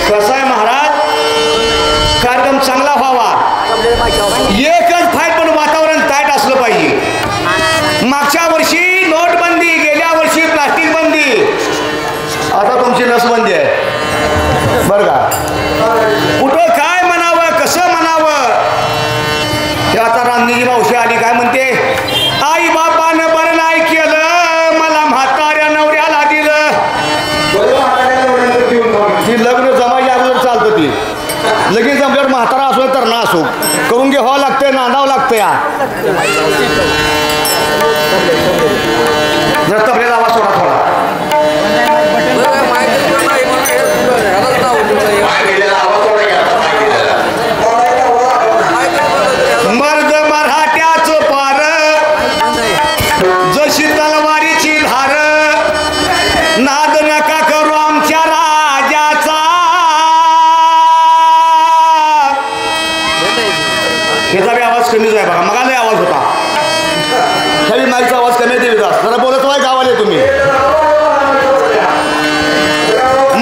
कसा आहे महाराज, कार्यक्रम चांगला व्हावा, एकच फाईट पण वातावरण टाईट असलं पाहिजे. मागच्या वर्षी नोटबंदी, गेल्या वर्षी प्लास्टिक बंदी, आता तुमची नसबंदी आहे बरं का. कुठं काय म्हणावं, कसं म्हणावं, हे आता रामजीची मावशी आली काय म्हणते, आई बापानं बरं नाही केलं, मला म्हाताऱ्या नवऱ्याला दिलं. ती लग्न जमायच्या अगोदर चालतं, ती लगेच जमल्यावर म्हातारा असो तर ना असो करून घ्यावं लागतंय, नांदावं लागतं. या जर तबल्याचा आवाज सोडा थोडा. मर्द मराठ्याचं पार जशी तलवारीची धार, नाद नका करू आमच्या राजाचा. ह्याचा बी आवाज कमीच आहे बघा, मगाला आवाज होता, ह्यावी माईचा आवाज कमी देवी दास जरा बोलत वाय गावाले तुम्ही.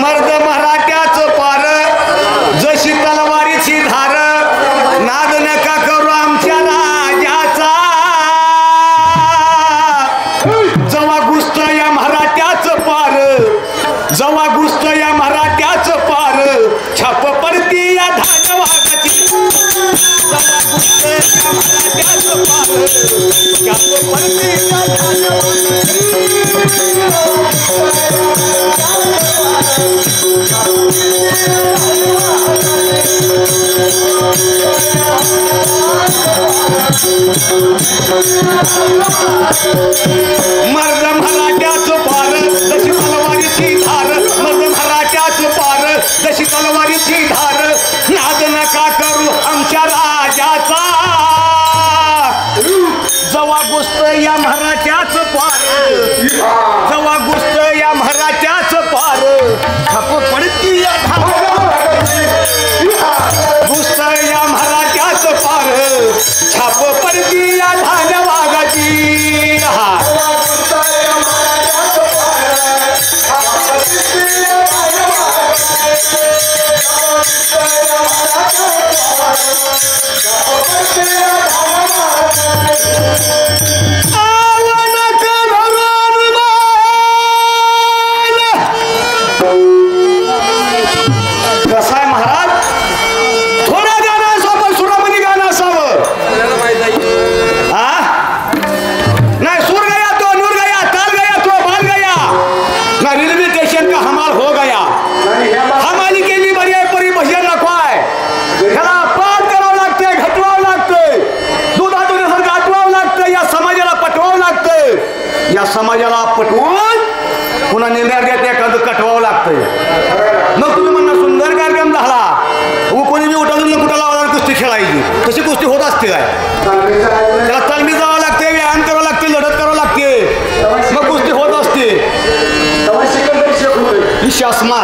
मर्द मराठ्याचं पार जशी तलवारीची धार, नाद नका करू आमच्या राजाचा. जवा गुस्त या मराठ्याचं पार, जवा गुस्त या मराठ्याचं पार, छाप पडती या धानवागाची. जवा गुस्त या मराठ्याचं पार, छाप पडती या धानवागाची. मर्द मराठ्याचं पार जशी तलवारीची धार, मर्द मराठ्याचं पार जशी तलवारीची धार, नाद नका करू आमच्या राजाचा. जवा गुस्त या मराठ्याचं पार, जवा गुस्त या मराठ्याचं पार, छाप पडती या गुस्त या मराठ्याचं पार, छाप पडती या धानवागाची. कसं आहे महाराज, थोडं गाणं असावं पण सुरामध्ये गाणं असावं. नहीं सुर गया तो नूर गया, ताल गया तो बाल गया, ना रेलवे स्टेशन का हमाल हो गया. हमाली केली बरी आहे परी भजन नको आहे. ह्याला पाठ करावं लागतंय, घटवावं लागतंय, दुधातून आटवावं लागतंय, या समाजाला पटवावं लागतंय. या समाजाला पटवून पुन्हा निर्णयात एखादं कटवावं लागतंय. मग तुम्ही म्हणणं सुंदर कार्यक्रम झाला, कोणी बी उठाजून कुठं लावणार कुस्ती खेळायची, तशी कुस्ती होत असते काय. त्याला तालमी जावं लागते, व्यायाम करावं लागते, लढत करावं लागते, मग कुस्ती होत असते. ही शासमा